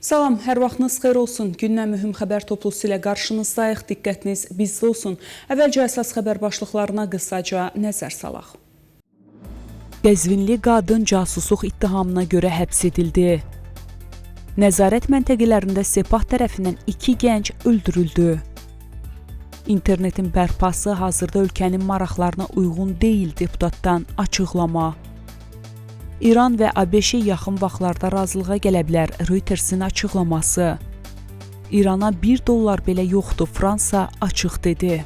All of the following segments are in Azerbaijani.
Salam, hər vaxtınız xeyir olsun. Gündən mühüm xəbər toplusu ilə qarşınızdayıq. Diqqətiniz bizdə olsun. Əvvəlcə əsas xəbər başlıqlarına qısaca nəzər salaq. Qəzvinli qadın casusluq ittihamına görə həbs edildi. Nəzarət məntəqələrində Sepah tərəfindən 2 gənc öldürüldü. İnternetin bərpası hazırda ölkənin maraqlarına uyğun deyil deputatdan açıqlama. İran və ABŞ yaxın vaxtlarda razılığa gələ bilər, Reutersin açıqlaması. İrana $1 belə yoxdur, Fransa açıq dedi.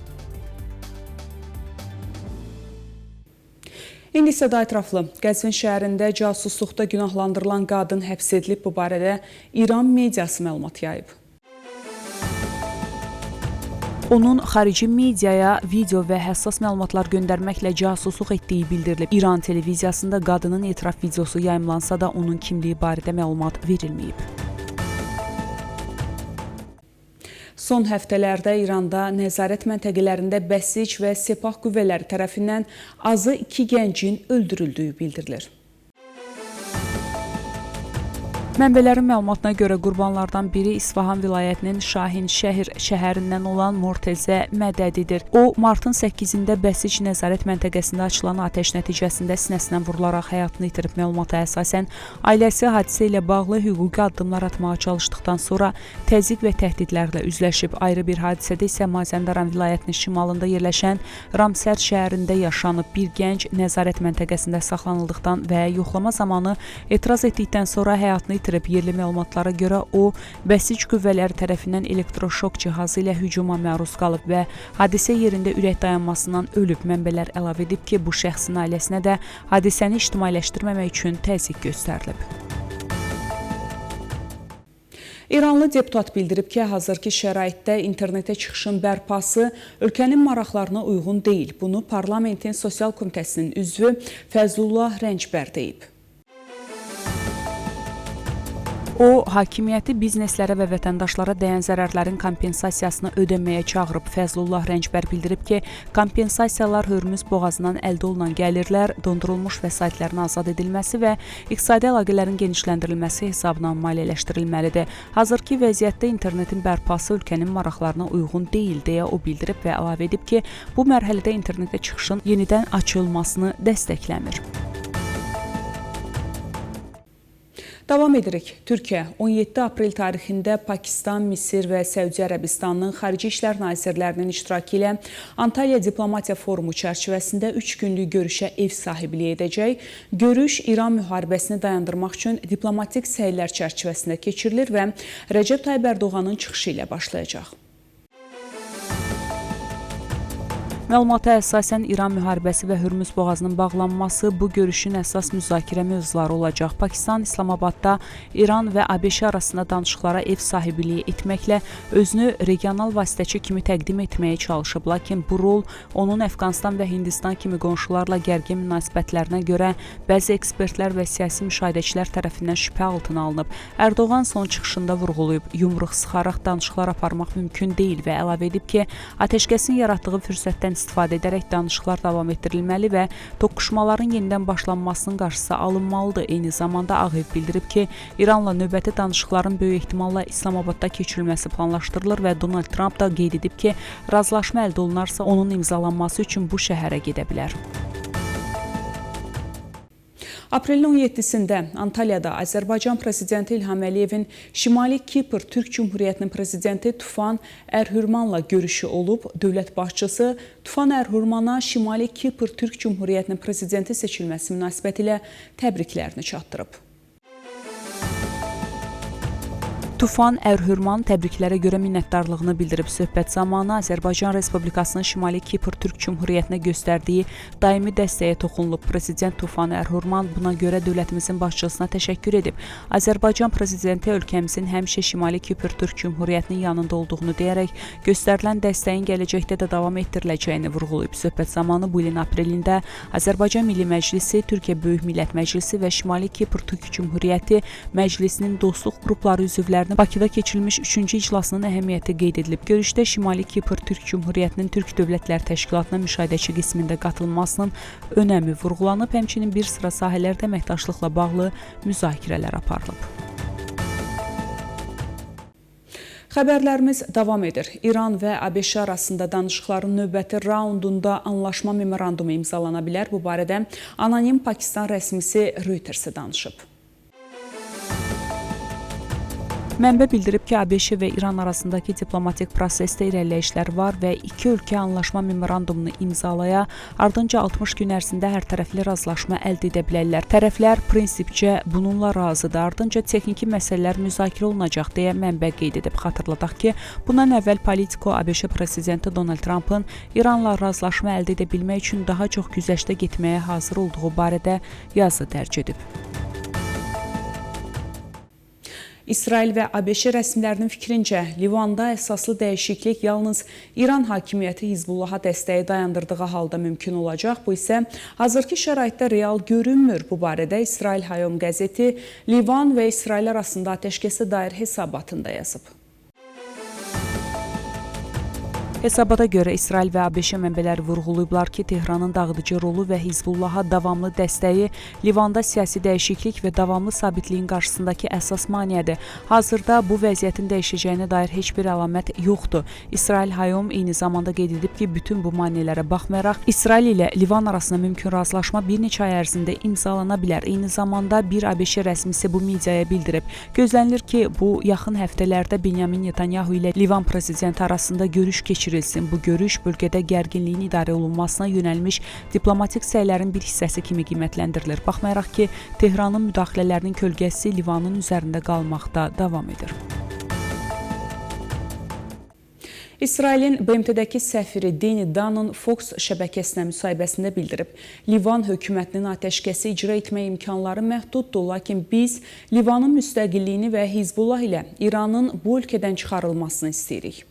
İndi isə daha ətraflı. Qəzvin şəhərində casusluqda günahlandırılan qadın həbs edilib. Bu barədə İran mediası məlumat yayıb. Onun xarici mediaya video və həssas məlumatlar göndərməklə casusluq etdiyi bildirilib. İran televiziyasında qadının etiraf videosu yayımlansa da onun kimliyi barədə məlumat verilməyib. Son həftələrdə İranda nəzarət məntəqələrində bəsic və Sepah qüvvələri tərəfindən azı 2 gəncin öldürüldüyü bildirilir. Mənbələrin məlumatına görə qurbanlardan biri İsfahan vilayətinin Şahinşəhər şəhərindən olan Mortezə Mədədidir. O, martın 8-də bəsic nəzarət məntəqəsində açılan atəş nəticəsində sinəsindən vurularaq həyatını itirib. Məlumata əsasən, ailəsi hadisə ilə bağlı hüquqi addımlar atmağa çalışdıqdan sonra təzyiq və təhdidlərlə üzləşib. Ayrı bir hadisədə isə Mazəndaran vilayətinin şimalında yerləşən Ramsər şəhərində yaşanıb. Bir gənc nəzarət məntəqəsində saxlanıldıqdan və yoxlama zamanı etiraz etdikdən sonra həyatını yerli məlumatlara görə o, bəsic qüvvələri tərəfindən elektroşok cihazı ilə hücuma məruz qalıb və hadisə yerində ürək dayanmasından ölüb. Mənbələr əlavə edib ki, bu şəxsin ailəsinə də hadisəni ictimailəşdirməmək üçün təzyiq göstərilib. İranlı deputat bildirib ki, hazırki şəraitdə internetə çıxışın bərpası ölkənin maraqlarına uyğun deyil. Bunu parlamentin sosial komitəsinin üzvü Fəzlullah Rəncbər deyib. O, hakimiyyəti bizneslərə və vətəndaşlara dəyən zərərlərin kompensasiyasını ödəməyə çağırıb. Fəzlullah Rəncbər bildirib ki, kompensasiyalar Hörmüz boğazından əldə olunan gəlirlər, dondurulmuş vəsaitlərin azad edilməsi və iqtisadi əlaqələrin genişləndirilməsi hesabına maliyyələşdirilməlidir. Hazırki vəziyyətdə internetin bərpası ölkənin maraqlarına uyğun deyil, deyə o bildirib və əlavə edib ki, bu mərhələdə internetə çıxışın yenidən açılmasını dəstəkləmir. Davam edirik. Türkiyə 17 aprel tarixində Pakistan, Misir və Səudiyyə Ərəbistanının Xarici İşlər Nazirlərinin iştirakı ilə Antalya Diplomatiya Forumu çərçivəsində 3 günlük görüşə ev sahibliyi edəcək. Görüş İran müharibəsini dayandırmaq üçün diplomatik səylər çərçivəsində keçirilir və Rəcəb Tayyib Ərdoğanın çıxışı ilə başlayacaq. Məlumata əsasən İran müharibəsi və Hörmüz boğazının bağlanması bu görüşün əsas müzakirə mövzuları olacaq. Pakistan İslamabadda İran və ABŞ arasında danışıqlara ev sahibliyi etməklə özünü regional vasitəçi kimi təqdim etməyə çalışıb. Lakin bu rol onun Əfqanistan və Hindistan kimi qonşularla gərgin münasibətlərinə görə bəzi ekspertlər və siyasi müşahidəçilər tərəfindən şübhə altına alınıb. Ərdoğan son çıxışında vurğulayıb, yumruq sıxaraq danışıqlar aparmaq mümkün deyil və əlavə edib ki, atəşkəsin yaratdığı fürsətdən istifadə edərək danışıqlar davam etdirilməli və toqquşmaların yenidən başlanmasının qarşısı alınmalıdır. Eyni zamanda Ağ Ev bildirib ki, İranla növbəti danışıqların böyük ehtimalla İslamabadda keçirilməsi planlaşdırılır və Donald Trump da qeyd edib ki, razılaşma əldə olunarsa onun imzalanması üçün bu şəhərə gedə bilər. Aprelin 17-sində Antalyada Azərbaycan prezidenti İlham Əliyevin Şimali Kipr Türk Cümhuriyyətinin prezidenti Tufan Ərhürmanla görüşü olub. Dövlət başçısı Tufan Ərhürmana Şimali Kipr Türk Cümhuriyyətinin prezidenti seçilməsi münasibətilə təbriklərini çatdırıb. Tufan Ərhürman təbriklərə görə minnətdarlığını bildirib. Söhbət zamanı Azərbaycan Respublikasının Şimali Kipr Türk Cümhuriyyətinə göstərdiyi daimi dəstəyə toxunulub. Prezident Tufan Ərhürman buna görə dövlətimizin başçısına təşəkkür edib. Azərbaycan prezidenti ölkəmizin həmişə Şimali Kipr Türk Cümhuriyyətinin yanında olduğunu deyərək göstərilən dəstəyin gələcəkdə də davam etdiriləcəyini vurğulayıb. Söhbət zamanı bu ilin aprelində Azərbaycan Milli Məclisi, Türkiyə Böyük Millət Məclisi və Şimali Kipr Türk Cümhuriyyəti Məclisinin dostluq qrupları üzvləri Bakıda keçirilmiş 3-cü iclasının əhəmiyyəti qeyd edilib. Görüşdə Şimali Kipr Türk Cümhuriyyətinin Türk Dövlətlər Təşkilatına müşahidəçi qismində qatılmasının önəmi vurğulanıb, həmçinin bir sıra sahələrdə əməkdaşlıqla bağlı müzakirələr aparılıb. Xəbərlərimiz davam edir. İran və ABŞ arasında danışıqların növbəti raundunda anlaşma memorandumu imzalana bilər. Bu barədə anonim Pakistan rəsmisi Reuters danışıb. Mənbə bildirib ki, ABŞ və İran arasındakı diplomatik prosesdə irəliləyişlər var və iki ölkə anlaşma memorandumunu imzalaya, ardınca 60 gün ərzində hərtərəfli razılaşma əldə edə bilərlər. Tərəflər prinsipcə bununla razıdır, ardınca texniki məsələlər müzakirə olunacaq deyə mənbə qeyd edib. Xatırladaq ki, bundan əvvəl Politico ABŞ prezidenti Donald Trumpın İranla razılaşma əldə edə bilmək üçün daha çox güzəştə getməyə hazır olduğu barədə yazı dərc edib. İsrail və ABŞ rəsmilərinin fikrincə, Livanda əsaslı dəyişiklik yalnız İran hakimiyyəti Hizbullaha dəstəyi dayandırdığı halda mümkün olacaq. Bu isə hazırki şəraitdə real görünmür. Bu barədə İsrail Hayom qəzeti Livan və İsrail arasında atəşkəsə dair hesabatında yazıb. Hesabata görə İsrail və ABŞ mənbələri vurğulayıblar ki, Tehranın dağıdıcı rolu və Hizbullaha davamlı dəstəyi Livanda siyasi dəyişiklik və davamlı sabitliyin qarşısındakı əsas maneədir. Hazırda bu vəziyyətin dəyişəcəyinə dair heç bir əlamət yoxdur. İsrail Hayom eyni zamanda qeyd edib ki, bütün bu maneələrə baxmayaraq, İsrail ilə Livan arasında mümkün razılaşma bir neçə ay ərzində imzalana bilər. Eyni zamanda bir ABŞ rəsmisi bu mediaya bildirib. Gözlənilir ki, bu yaxın həftələrdə Benyamin Netanyahu ilə Livan prezidenti arasında görüş keçirilsin. Bu görüş bölgədə gərginliyin idarə olunmasına yönəlmiş diplomatik səylərin bir hissəsi kimi qiymətləndirilir. Baxmayaraq ki, Tehranın müdaxilələrinin kölgəsi Livanın üzərində qalmaqda davam edir. İsrailin BMT-dəki səfiri Deni Danın Fox şəbəkəsinə müsahibəsində bildirib, Livan hökumətinin atəşkəsi icra etmə imkanları məhduddur, lakin biz Livanın müstəqilliyini və Hizbullah ilə İranın bu ölkədən çıxarılmasını istəyirik.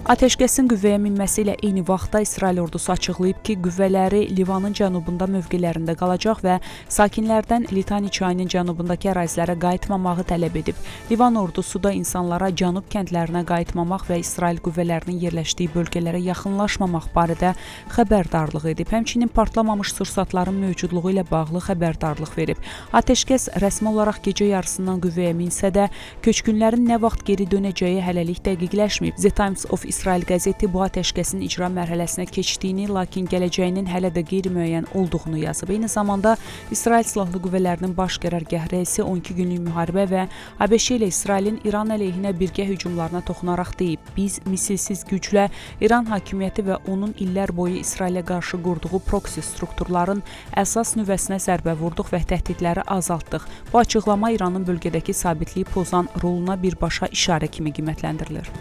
Atəşkəsin qüvvəyə minməsi ilə eyni vaxtda İsrail ordusu açıqlayıb ki, qüvvələri Livanın cənubunda mövqelərində qalacaq və sakinlərdən Litani çayının cənubundakı ərazilərə qayıtmamağı tələb edib. Livan ordusu da insanlara cənub kəndlərinə qayıtmamaq və İsrail qüvvələrinin yerləşdiyi bölgələrə yaxınlaşmamaq barədə xəbərdarlıq edib. Həmçinin partlamamış sursatların mövcudluğu ilə bağlı xəbərdarlıq verib. Atəşkəs rəsmi olaraq gecə yarısından qüvvəyə minsə də, köçkünlərin nə vaxt geri dönəcəyi hələlik dəqiqləşməyib. The Times of İsrail qəzeti bu atəşkəsin icra mərhələsinə keçdiyini, lakin gələcəyinin hələ də qeyri-müəyyən olduğunu yazıb. Eyni zamanda İsrail Silahlı Qüvvələrinin baş qərargah rəisi 12 günlük müharibə və ABŞ ilə İsrailin İran əleyhinə birgə hücumlarına toxunaraq deyib, biz misilsiz güclə İran hakimiyyəti və onun illər boyu İsrailə qarşı qurduğu proksi strukturların əsas nüvəsinə zərbə vurduq və təhdidləri azaltdıq. Bu açıqlama İranın bölgədəki sabitliyi pozan roluna birbaşa işarə kimi qiymətləndirilir.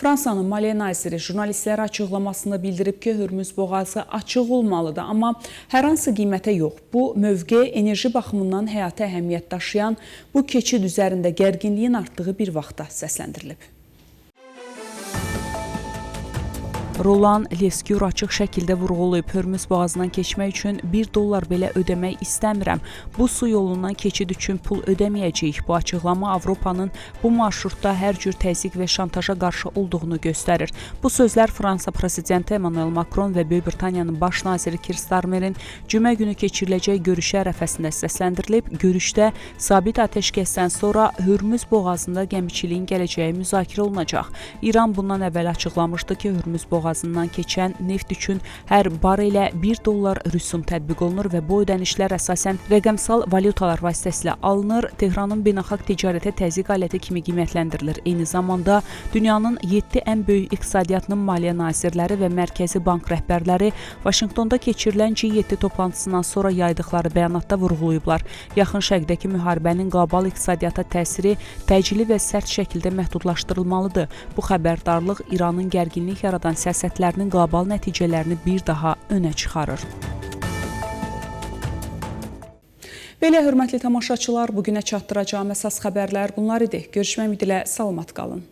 Fransanın maliyyə naziri jurnalistlərə açıqlamasında bildirib ki, Hürmüz boğazı açıq olmalıdır, amma hər hansı qiymətə yox. Bu mövqe enerji baxımından həyati əhəmiyyət daşıyan bu keçid üzərində gərginliyin artdığı bir vaxtda səsləndirilib. Roland Lescure açıq şəkildə vurğulayıb, Hürmüz boğazından keçmək üçün $1 belə ödəmək istəmirəm. Bu su yolundan keçid üçün pul ödəməyəcəyik. Bu açıqlama Avropanın bu marşrutda hər cür təzyiq və şantaja qarşı olduğunu göstərir. Bu sözlər Fransa prezidenti Emmanuel Macron və Böyük Britaniyanın baş naziri Keir Starmerin cümə günü keçiriləcək görüşü ərəfəsində səsləndirilib. Görüşdə sabit atəşkəsdən sonra Hürmüz boğazında gəmiçiliyin gələcəyi müzakirə olunacaq. İran bundan əvvəl açıqlamışdı ki, Hürmüz boğazından keçən neft üçün hər barelə $1 rüsum tətbiq olunur və bu ödənişlər əsasən rəqəmsal valyutalar vasitəsilə alınır. Tehranın beynəlxalq ticarətə təzyiq aləti kimi qiymətləndirilir. Eyni zamanda dünyanın 7 ən böyük iqtisadiyyatının maliyyə nazirləri və Mərkəzi Bank rəhbərləri Vaşinqtonda keçirilən G7 toplantısından sonra yaydıqları bəyanatda vurğulayıblar. Yaxın Şərqdəki müharibənin qlobal iqtisadiyyata təsiri təcili və sərt şəkildə məhdudlaşdırılmalıdır. Bu xəbərdarlıq İranın gərginlik yaradan siyasətlərinin qlobal nəticələrini bir daha önə çıxarır. Belə hörmətli tamaşaçılar, bugünə çatdıracağım əsas xəbərlər bunlar idi. Görüşmək ümidi ilə salamat qalın.